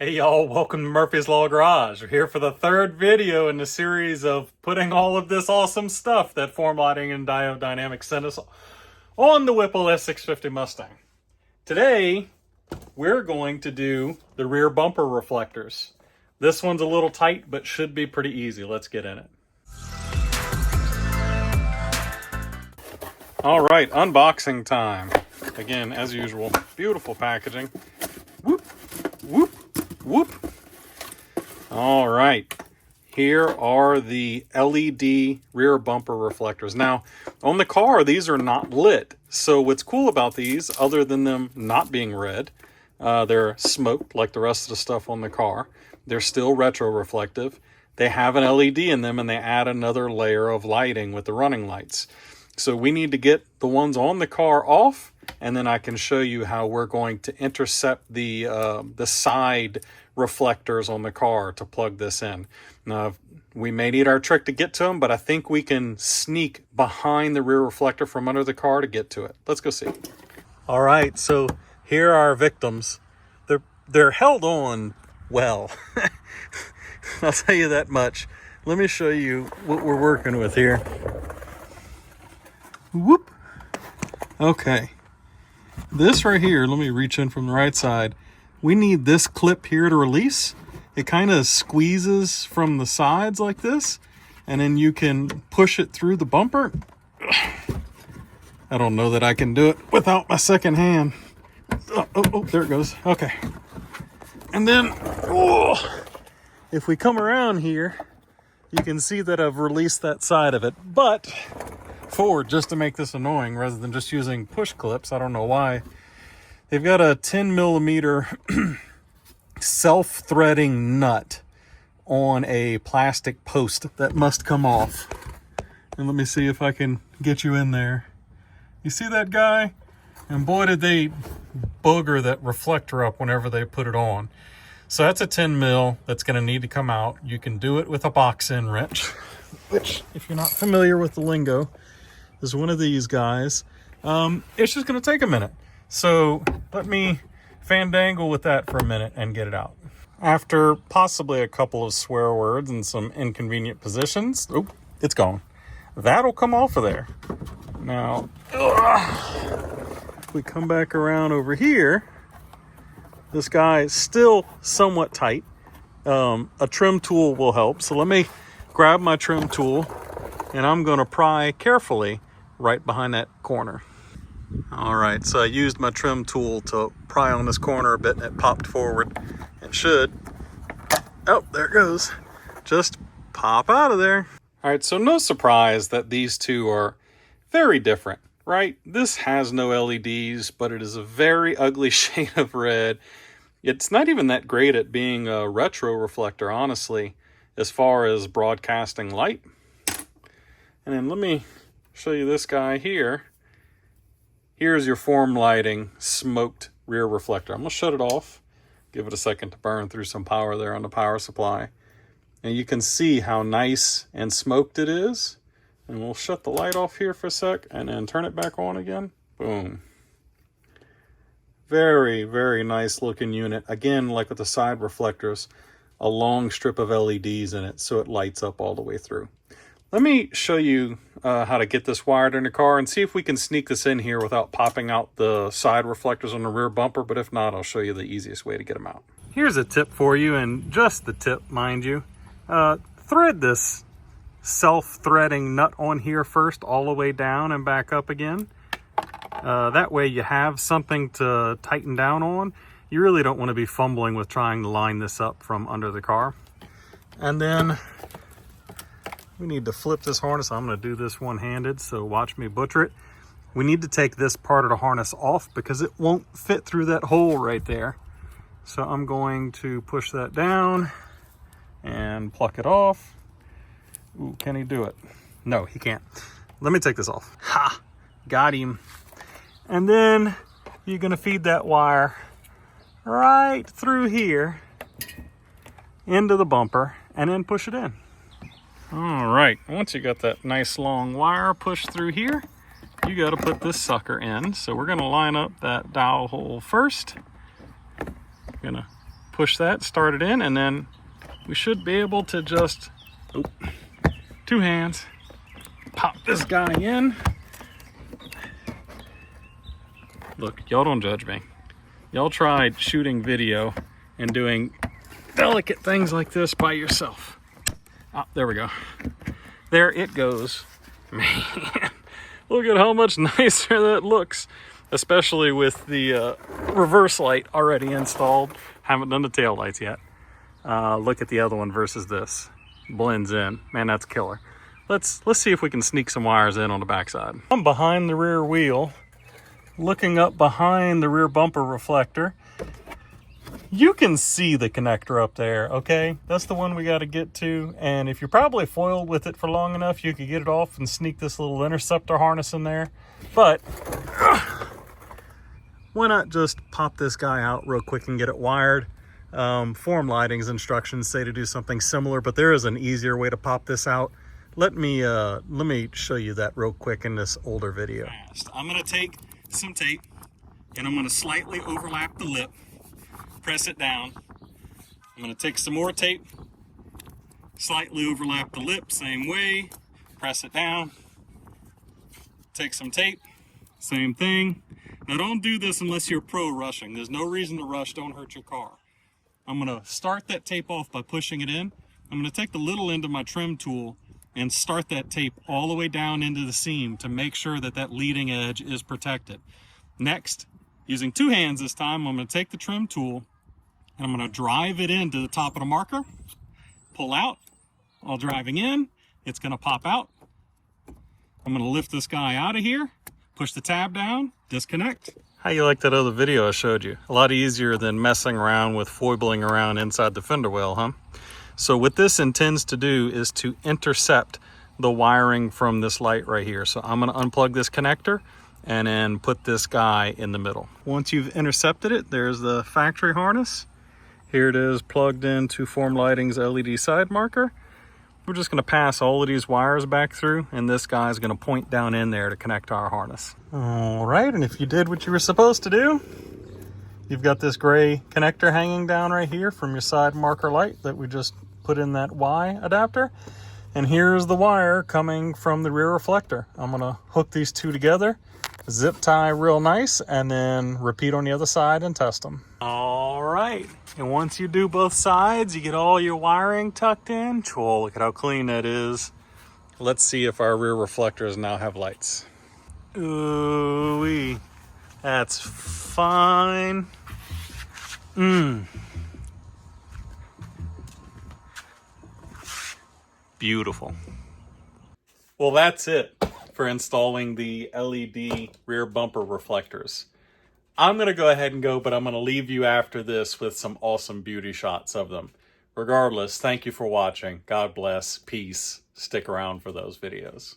Hey y'all, welcome to Murphy's Law Garage. We're here for the third video in the series of putting all of this awesome stuff that Form Lighting and Diode Dynamics sent us on the Whipple S650 Mustang. Today, we're going to do the rear bumper reflectors. This one's a little tight, but should be pretty easy. Let's get in it. All right, unboxing time. Again, as usual, beautiful packaging. Whoop, whoop. Whoop. All right, here are the LED rear bumper reflectors. Now, on the car, these are not lit. So what's cool about these, other than them not being red, they're smoked like the rest of the stuff on the car. They're still retroreflective. They have an LED in them, and they add another layer of lighting with the running lights. So we need to get the ones on the car off, and then I can show you how we're going to intercept the side reflectors on the car to plug this in. Now, we may need our trick to get to them, but I think we can sneak behind the rear reflector from under the car to get to it. Let's go see. All right, so here are our victims. They're held on well. I'll tell you that much. Let me show you what we're working with here. Whoop. Okay. This right here, let me reach in from the right side. We need this clip here to release. It kind of squeezes from the sides like this, and then you can push it through the bumper. I don't know that I can do it without my second hand. Oh, there it goes. Okay. And then, if we come around here, you can see that I've released that side of it. But forward, just to make this annoying, rather than just using push clips, I don't know why, they've got a 10 millimeter self-threading nut on a plastic post that must come off. And let me see if I can get you in there. You see that guy? And boy, did they booger that reflector up whenever they put it on. So that's a 10 mil that's going to need to come out. You can do it with a box end wrench, which, if you're not familiar with the lingo, is one of these guys. It's just going to take a minute. So let me fandangle with that for a minute and get it out. After possibly a couple of swear words and some inconvenient positions, it's gone. That'll come off of there. Now, if we come back around over here, this guy is still somewhat tight. A trim tool will help. So let me grab my trim tool, and I'm going to pry carefully right behind that corner. All right, so I used my trim tool to pry on this corner a bit, and it popped forward. It should, oh, there it goes, just pop out of there. All right, so no surprise that these two are very different, right? This has no LEDs, but it is a very ugly shade of red. It's not even that great at being a retro reflector, honestly, as far as broadcasting light. And then let me show you this guy here. Here's your Form Lighting smoked rear reflector. I'm going to shut it off, give it a second to burn through some power there on the power supply. And you can see how nice and smoked it is. And we'll shut the light off here for a sec and then turn it back on again. Boom. Very, very nice looking unit. Again, like with the side reflectors, a long strip of LEDs in it so it lights up all the way through. Let me show you how to get this wired in the car and see if we can sneak this in here without popping out the side reflectors on the rear bumper, but if not, I'll show you the easiest way to get them out. Here's a tip for you, and just the tip, mind you. Thread this self-threading nut on here first, all the way down and back up again. That way you have something to tighten down on. You really don't want to be fumbling with trying to line this up from under the car. And then we need to flip this harness. I'm going to do this one-handed, so watch me butcher it. We need to take this part of the harness off because it won't fit through that hole right there. So I'm going to push that down and pluck it off. Ooh, can he do it? No, he can't. Let me take this off. Ha! Got him. And then you're going to feed that wire right through here into the bumper and then push it in. All right, once you got that nice long wire pushed through here, you got to put this sucker in. So we're going to line up that dowel hole first. Gonna push that, start it in, and then we should be able to just, two hands, pop this guy in. Look, y'all don't judge me. Y'all tried shooting video and doing delicate things like this by yourself. Oh, there we go. There it goes. Man, look at how much nicer that looks, especially with the reverse light already installed. Haven't done the tail lights yet. Look at the other one versus this. Blends in. Man, that's killer. Let's see if we can sneak some wires in on the backside. I'm behind the rear wheel, looking up behind the rear bumper reflector. You can see the connector up there, okay? That's the one we got to get to. And if you're probably foiled with it for long enough, you could get it off and sneak this little interceptor harness in there. But why not just pop this guy out real quick and get it wired? Form Lighting's instructions say to do something similar, but there is an easier way to pop this out. Let me show you that real quick in this older video. I'm gonna take some tape and I'm gonna slightly overlap the lip, press it down. I'm gonna take some more tape, slightly overlap the lip, same way, press it down. Take some tape, same thing. Now don't do this unless you're pro rushing. There's no reason to rush, don't hurt your car. I'm gonna start that tape off by pushing it in. I'm gonna take the little end of my trim tool and start that tape all the way down into the seam to make sure that that leading edge is protected. Next, using two hands this time, I'm gonna take the trim tool and I'm gonna drive it into the top of the marker, pull out, while driving in, it's gonna pop out. I'm gonna lift this guy out of here, push the tab down, disconnect. How you like that other video I showed you? A lot easier than messing around with foibling around inside the fender well, huh? So what this intends to do is to intercept the wiring from this light right here. So I'm gonna unplug this connector and then put this guy in the middle. Once you've intercepted it, there's the factory harness. Here it is plugged into Form Lighting's LED side marker. We're just gonna pass all of these wires back through and this guy's gonna point down in there to connect our harness. All right, and if you did what you were supposed to do, you've got this gray connector hanging down right here from your side marker light that we just put in that Y adapter. And here's the wire coming from the rear reflector. I'm gonna hook these two together, zip tie real nice, and then repeat on the other side and test them. All right, and once you do both sides, you get all your wiring tucked in. Cool, look at how clean that is. Let's see if our rear reflectors now have lights. Ooh-wee, that's fine. Beautiful. Well, that's it for installing the LED rear bumper reflectors. I'm going to go ahead and go, but I'm going to leave you after this with some awesome beauty shots of them. Regardless, thank you for watching. God bless. Peace. Stick around for those videos.